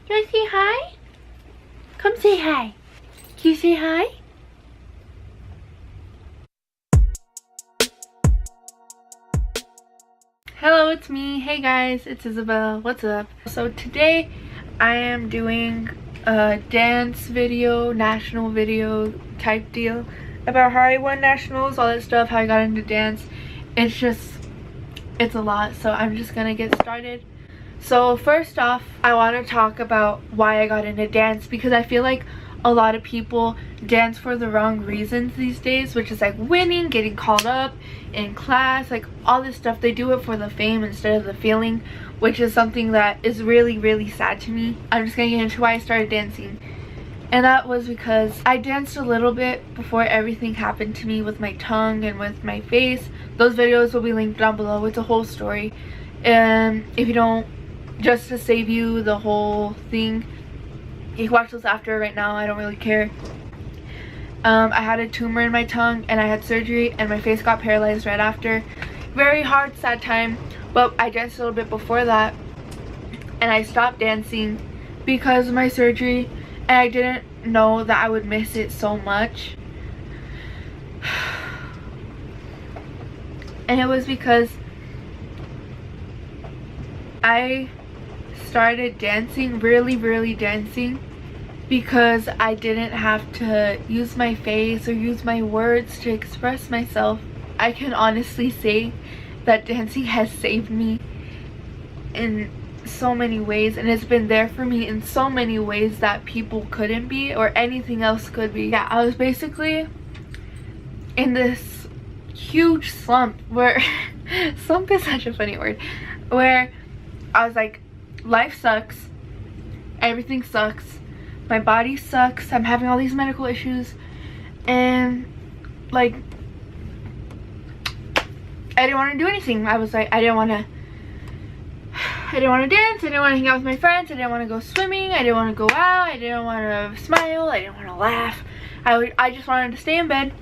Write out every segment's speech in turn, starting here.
You wanna say hi? Come say hi. Can you say hi? Hello, it's me. Hey guys, it's Isabel. What's up? So today I am doing a dance video, national video type deal about how I won nationals, all that stuff, how I got into dance. It's a lot, so I'm just gonna get started. So first off, I want to talk about why I got into dance, because I feel like a lot of people dance for the wrong reasons these days, which is like winning, getting called up in class, like all this stuff. They do it for the fame instead of the feeling, which is something that is really sad to me. I'm just gonna get into why I started dancing, and that was because I danced a little bit before everything happened to me with my tongue and with my face. Those videos will be linked down below. It's a whole story, and if you don't, just to save you the whole thing, you can watch those after. Right now I don't really care. I had a tumor in my tongue and I had surgery, and my face got paralyzed right after. Very hard, sad time. But I danced a little bit before that, and I stopped dancing because of my surgery, and I didn't know that I would miss it so much. And it was because I started dancing, really dancing, because I didn't have to use my face or use my words to express myself. I can honestly say that dancing has saved me in so many ways, and it's been there for me in so many ways that people couldn't be, or anything else could be. Yeah, I was basically in this huge slump where slump is such a funny word, where I was like, life sucks, everything sucks, my body sucks, I'm having all these medical issues, and like I didn't want to do anything. I was like, I didn't want to dance, I didn't want to hang out with my friends, I didn't want to go swimming, I didn't want to go out, I didn't want to smile, I didn't want to laugh. I just wanted to stay in bed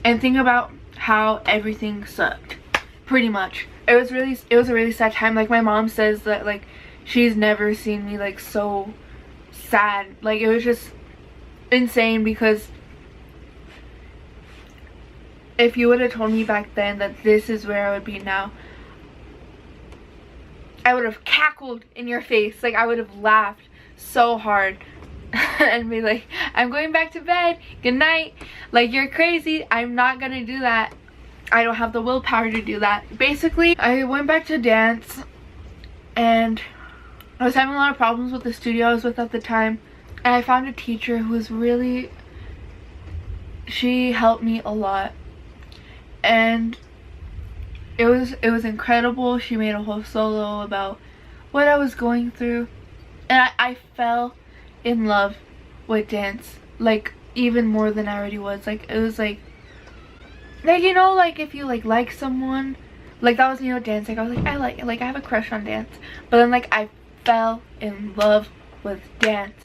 and think about how everything sucked, pretty much. It was a really sad time. Like, my mom says that like she's never seen me like so sad. Like, it was just insane, because if you would have told me back then that this is where I would be now, I would have cackled in your face. Like, I would have laughed so hard and be like, I'm going back to bed, good night. Like, you're crazy. I'm not gonna do that. I don't have the willpower to do that. Basically, I went back to dance, and I was having a lot of problems with the studio I was with at the time, and I found a teacher who was really, she helped me a lot, and it was incredible. She made a whole solo about what I was going through, and I fell in love with dance, like even more than I already was. Like, it was like you know, like if you like someone, like that was, you know, dance. Like, I was like, I have a crush on dance, but then like I fell in love with dance.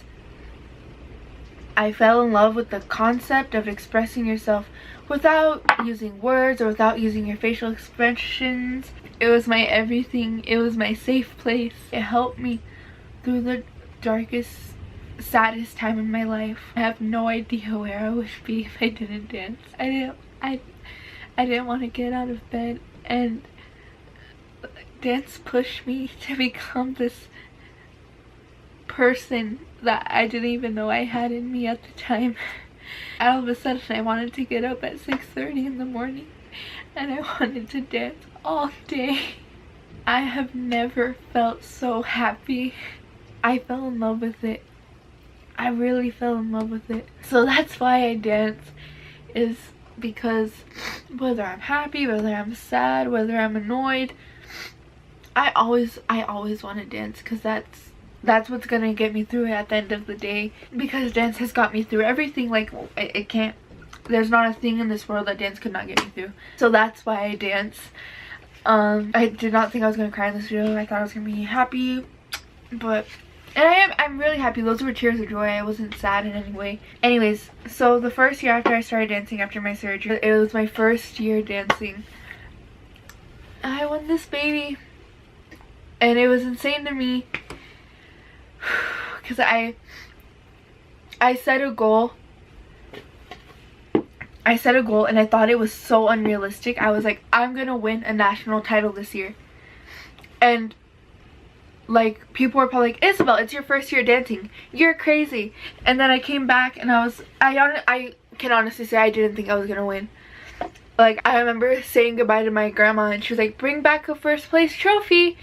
I fell in love with the concept of expressing yourself without using words or without using your facial expressions. It was my everything. It was my safe place. It helped me through the darkest, saddest time in my life. I have no idea where I would be if I didn't dance. I didn't want to get out of bed, and dance pushed me to become this person that I didn't even know I had in me at the time. All of a sudden I wanted to get up at 6:30 in the morning, and I wanted to dance all day. I have never felt so happy. I fell in love with it. I really fell in love with it. So that's why I dance, is because whether I'm happy, whether I'm sad, whether I'm annoyed, I always want to dance, because that's what's gonna get me through it at the end of the day. Because dance has got me through everything. Like, it can't, there's not a thing in this world that dance could not get me through. So that's why I dance. I did not think I was gonna cry in this video. I thought I was gonna be happy, but and I'm really happy. Those were tears of joy. I wasn't sad in any way. Anyways, so the first year after I started dancing after my surgery, it was my first year dancing, I won this baby, and it was insane to me. because I set a goal. And I thought it was so unrealistic. I was like, I'm gonna win a national title this year. And like, people were probably like, Isabel, it's your first year dancing, you're crazy. And then I came back and I can honestly say I didn't think I was gonna win. Like, I remember saying goodbye to my grandma and she was like, bring back a first place trophy.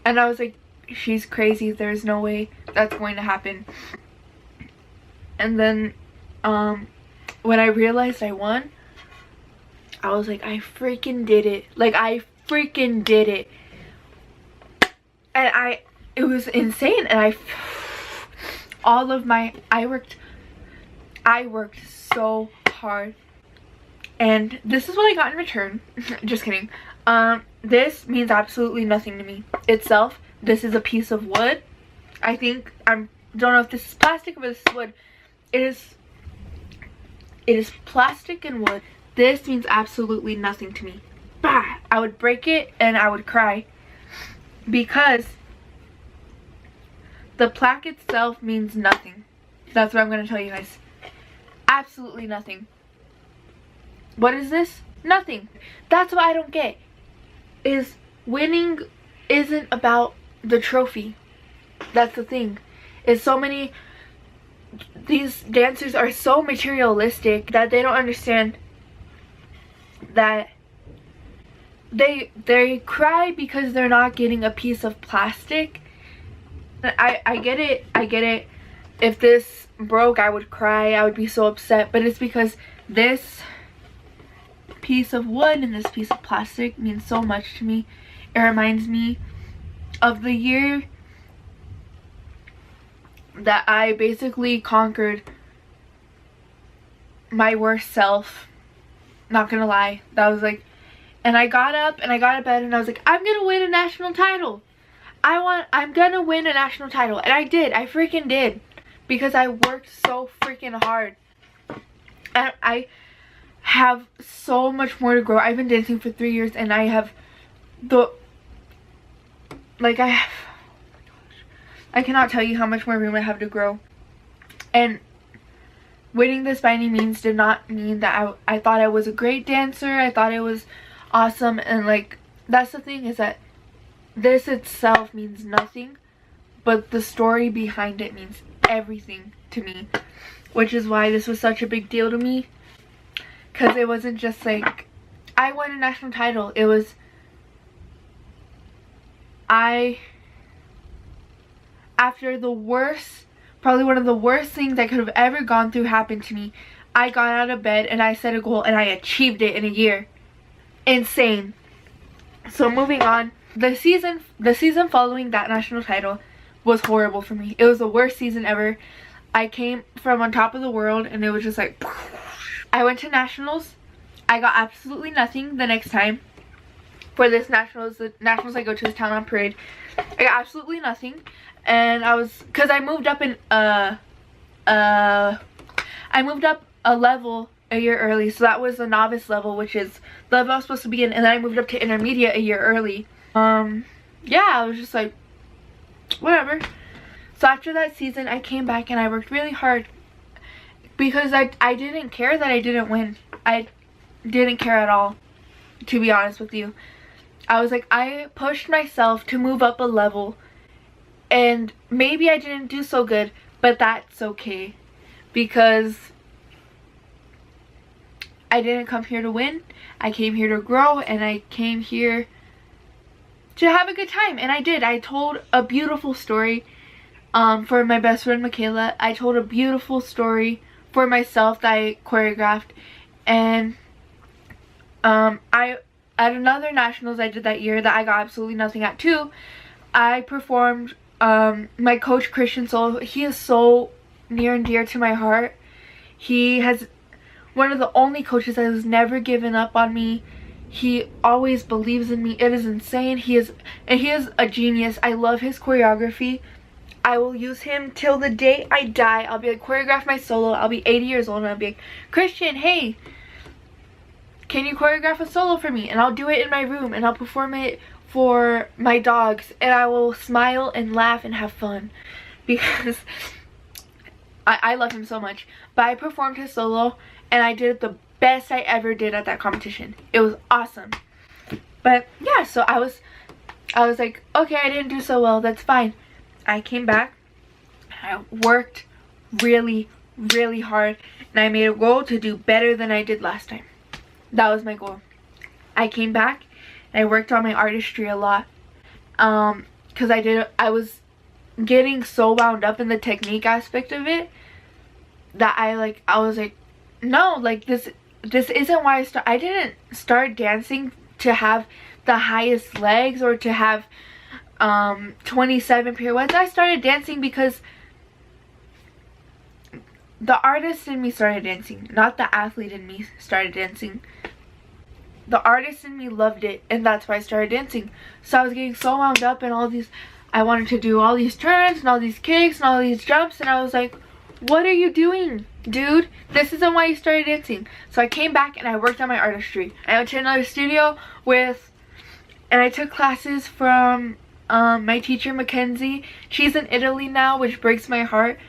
And I was like, she's crazy, there's no way that's going to happen. And then when I realized I won, I was like, I freaking did it. Like, I freaking did it. And it was insane. And I worked so hard. And this is what I got in return. Just kidding. This means absolutely nothing to me itself. This is a piece of wood. I think, don't know if this is plastic or this is wood. It is plastic and wood. This means absolutely nothing to me. Bah! I would break it and I would cry. Because the plaque itself means nothing. That's what I'm going to tell you guys. Absolutely nothing. What is this? Nothing. That's what I don't get. Is winning isn't about the trophy. That's the thing. These dancers are so materialistic that they don't understand that they cry because they're not getting a piece of plastic. I get it. If this broke, I would cry. I would be so upset. But it's because this piece of wood and this piece of plastic means so much to me. It reminds me of the year that I basically conquered my worst self. Not gonna lie. That was like, and I got up and I got out of bed and I was like, I'm gonna win a national title. I'm gonna win a national title. And I did. I freaking did. Because I worked so freaking hard. And I have so much more to grow. I've been dancing for 3 years and I have I cannot tell you how much more room I have to grow. And winning this by any means did not mean that I thought I was a great dancer. I thought it was awesome. And like, that's the thing, is that this itself means nothing. But the story behind it means everything to me. Which is why this was such a big deal to me. Because it wasn't just like, I won a national title. It was, after the worst, probably one of the worst things I could have ever gone through happened to me, I got out of bed and I set a goal and I achieved it in a year. Insane. So moving on, the season following that national title was horrible for me. It was the worst season ever. I came from on top of the world and it was just like, I went to nationals. I got absolutely nothing the next time. For this nationals, the nationals I go to is Town on Parade. I got absolutely nothing. And because I moved up I moved up a level a year early. So that was the novice level, which is the level I was supposed to be in. And then I moved up to intermediate a year early. Yeah, I was just like, whatever. So after that season, I came back and I worked really hard. Because I didn't care that I didn't win. I didn't care at all, to be honest with you. I was like, I pushed myself to move up a level. And maybe I didn't do so good, but that's okay. Because I didn't come here to win. I came here to grow, and I came here to have a good time. And I did. I told a beautiful story for my best friend Michaela. I told a beautiful story for myself that I choreographed. And at another nationals I did that year that I got absolutely nothing at too, I performed my coach Christian Soul. He is so near and dear to my heart. He has one of the only coaches that has never given up on me. He always believes in me. It is insane. He is a genius. I love his choreography. I will use him till the day I die. I'll be like, choreograph my solo. I'll be 80 years old and I'll be like, Christian, hey, can you choreograph a solo for me? And I'll do it in my room and I'll perform it for my dogs. And I will smile and laugh and have fun. because I love him so much. But I performed his solo and I did the best I ever did at that competition. It was awesome. But yeah, so I was like, okay, I didn't do so well, that's fine. I came back, I worked really hard, and I made a goal to do better than I did last time. That was my goal. I came back and I worked on my artistry a lot, because I was getting so wound up in the technique aspect of it that I was like, no, like this isn't why I didn't start dancing to have the highest legs or to have 27 pirouettes. I started dancing because the artist in me started dancing, not the athlete in me started dancing. The artist in me loved it, and that's why I started dancing. So I was getting so wound up in all these, I wanted to do all these turns and all these kicks and all these jumps, and I was like, what are you doing, dude? This isn't why you started dancing. So I came back and I worked on my artistry. I went to another studio and I took classes from my teacher Mackenzie. She's in Italy now, which breaks my heart,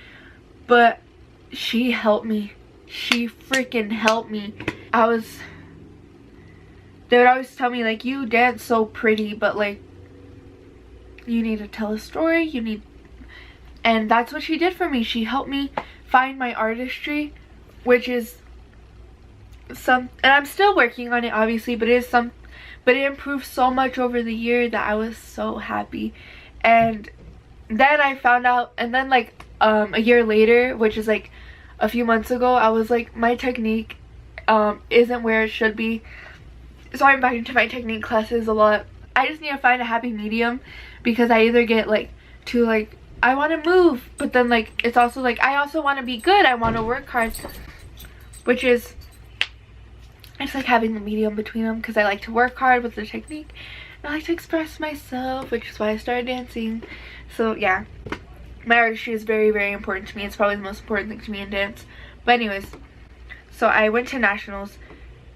but she helped me. She freaking helped me. They would always tell me, like, you dance so pretty, but like you need to tell a story, and that's what she did for me. She helped me find my artistry, which is and I'm still working on it, obviously, but it improved so much over the year that I was so happy. And then I found out, and then like a year later, which is like a few months ago, I was like, my technique isn't where it should be. So I'm back into my technique classes a lot. I just need to find a happy medium, because I either get like too like, I want to move, but then like it's also like I also want to be good, I want to work hard, which is, it's like having the medium between them, because I like to work hard with the technique and I like to express myself, which is why I started dancing. So yeah, my artistry is very important to me. It's probably the most important thing to me in dance. But anyways, so I went to nationals,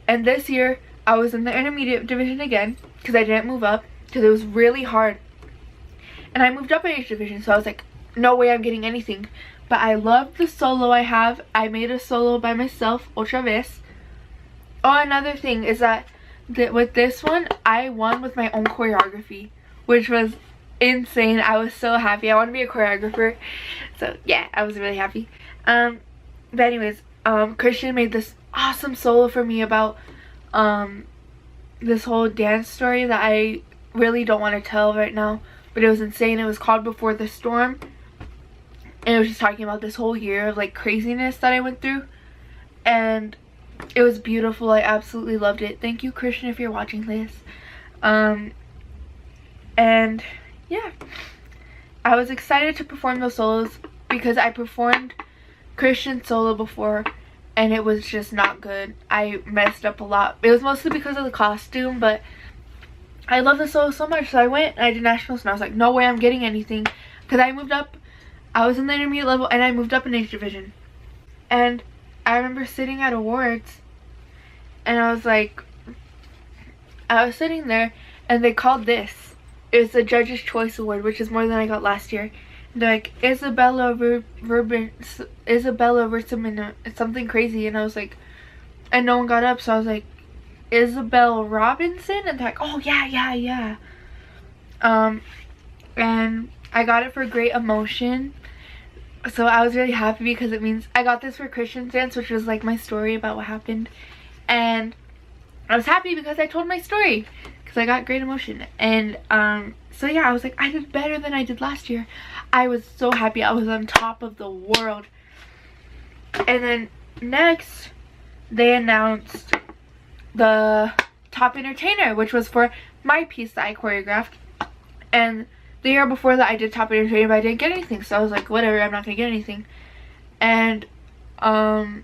and this year I was in the intermediate division again, because I didn't move up, because it was really hard. And I moved up in each division, so I was like, no way I'm getting anything. But I love the solo I have. I made a solo by myself, otra vez. Oh, another thing is that with this one, I won with my own choreography, which was insane. I was so happy. I want to be a choreographer. So yeah, I was really happy. But anyways, Christian made this awesome solo for me about this whole dance story that I really don't want to tell right now, but it was insane. It was called Before the Storm, and it was just talking about this whole year of like craziness that I went through, and it was beautiful. I absolutely loved it. Thank you, Christian, if you're watching this. And yeah, I was excited to perform those solos because I performed Christian's solo before and it was just not good. I messed up a lot. It was mostly because of the costume, but I love the solo so much, so I went and I did nationals, and I was like, no way I'm getting anything, because I moved up. I was in the intermediate level and I moved up in each division. And I remember sitting at awards and I was like, I was sitting there and they called this. It was the Judge's Choice Award, which is more than I got last year. They're like, Isabellerina, it's something crazy. And I was like, and no one got up, so I was like, Isabel Robinson? And they're like, oh yeah. And I got it for Great Emotion. So I was really happy because it means I got this for Christian's dance, which was like my story about what happened. And I was happy because I told my story, because I got Great Emotion. And so yeah, I was like, I did better than I did last year. I was so happy. I was on top of the world. And then next, they announced the top entertainer, which was for my piece that I choreographed. And the year before that I did top entertainer, but I didn't get anything, so I was like, whatever, I'm not gonna get anything. And I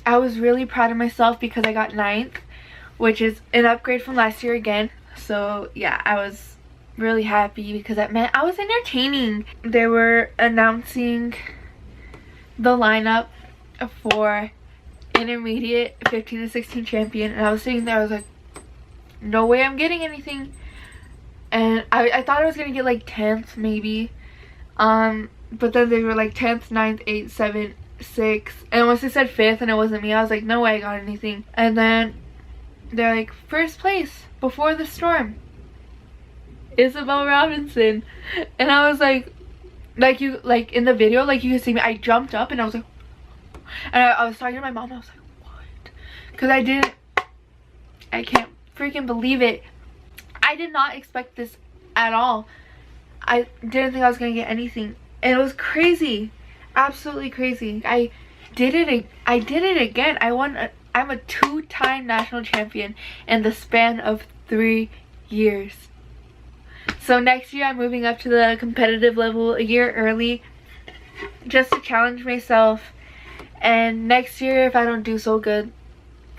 was really proud of myself because I got 9th, which is an upgrade from last year again. So yeah, I was really happy because that meant I was entertaining. They were announcing the lineup for intermediate 15 to 16 champion, and I was sitting there, I was like, no way I'm getting anything. And I thought I was gonna get like 10th maybe. but then they were like 10th, 9th, 8th, 7th, 6th, and once they said 5th and it wasn't me, I was like, no way I got anything. And then they're like, first place before the storm, Isabel Robinson. And I was like you, like in the video, like you can see me, I jumped up and I was like, and I was talking to my mom, I was like, what? Because I can't freaking believe it. I did not expect this at all. I didn't think I was gonna get anything, and it was crazy, absolutely crazy. I did it again. I'm a 2-time national champion in the span of 3 years. So next year I'm moving up to the competitive level a year early, just to challenge myself. And next year, if I don't do so good,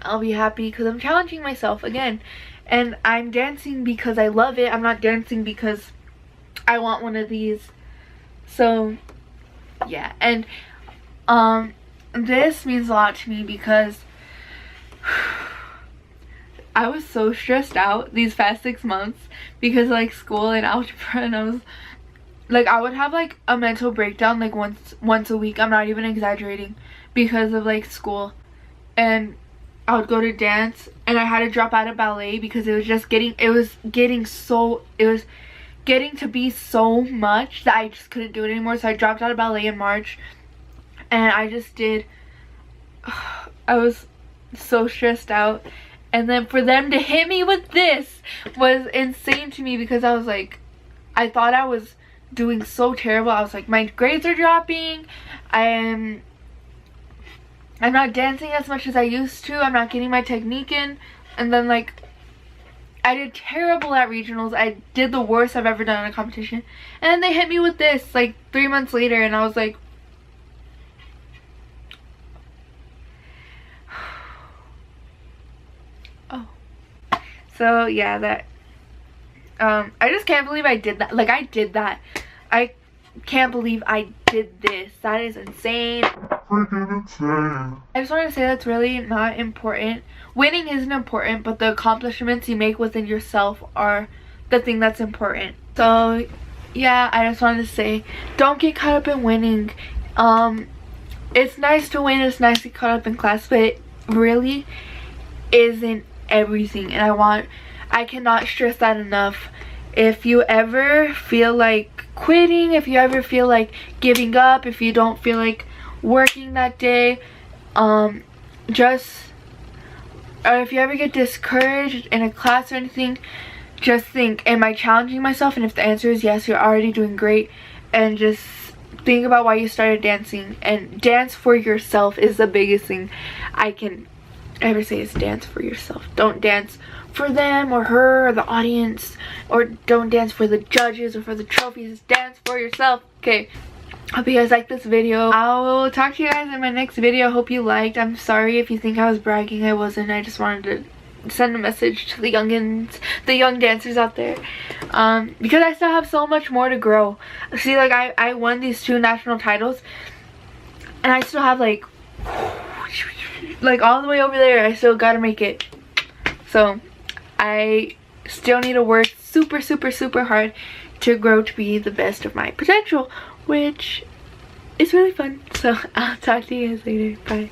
I'll be happy because I'm challenging myself again. And I'm dancing because I love it. I'm not dancing because I want one of these. So yeah, and this means a lot to me because I was so stressed out these past 6 months because like school and algebra, and I was like, I would have like a mental breakdown like once a week. I'm not even exaggerating, because of like school. And I would go to dance and I had to drop out of ballet because it was getting to be so much that I just couldn't do it anymore. So I dropped out of ballet in March, and I was so stressed out. And then for them to hit me with this was insane to me, because I was like, I thought I was doing so terrible. I was like, my grades are dropping, I'm not dancing as much as I used to, I'm not getting my technique in. And then like, I did terrible at regionals. I did the worst I've ever done in a competition, and then they hit me with this like 3 months later, and I was like, oh. So yeah, that I just can't believe I did that. Like, I did that. I can't believe I did this. That is insane. Freaking insane. I just want to say that's really not important. Winning isn't important, but the accomplishments you make within yourself are the thing that's important. So yeah, I just wanted to say, don't get caught up in winning. It's nice to win, it's nice to get caught up in class, but it really isn't everything. And I cannot stress that enough. If you ever feel like quitting, if you ever feel like giving up, if you don't feel like working that day, or if you ever get discouraged in a class or anything, just think, am I challenging myself? And if the answer is yes, you're already doing great. And just think about why you started dancing, and dance for yourself is the biggest thing I can ever say, is dance for yourself. Don't dance for them or her or the audience, or don't dance for the judges or for the trophies. Dance for yourself. Okay, hope you guys liked this video. I will talk to you guys in my next video. Hope you liked. I'm sorry if you think I was bragging. I wasn't. I just wanted to send a message to the youngins, the young dancers out there, because I still have so much more to grow. See, like I won these 2 national titles, and I still have like all the way over there. I still gotta make it. So I still need to work super hard to grow to be the best of my potential, which is really fun. So I'll talk to you guys later. Bye.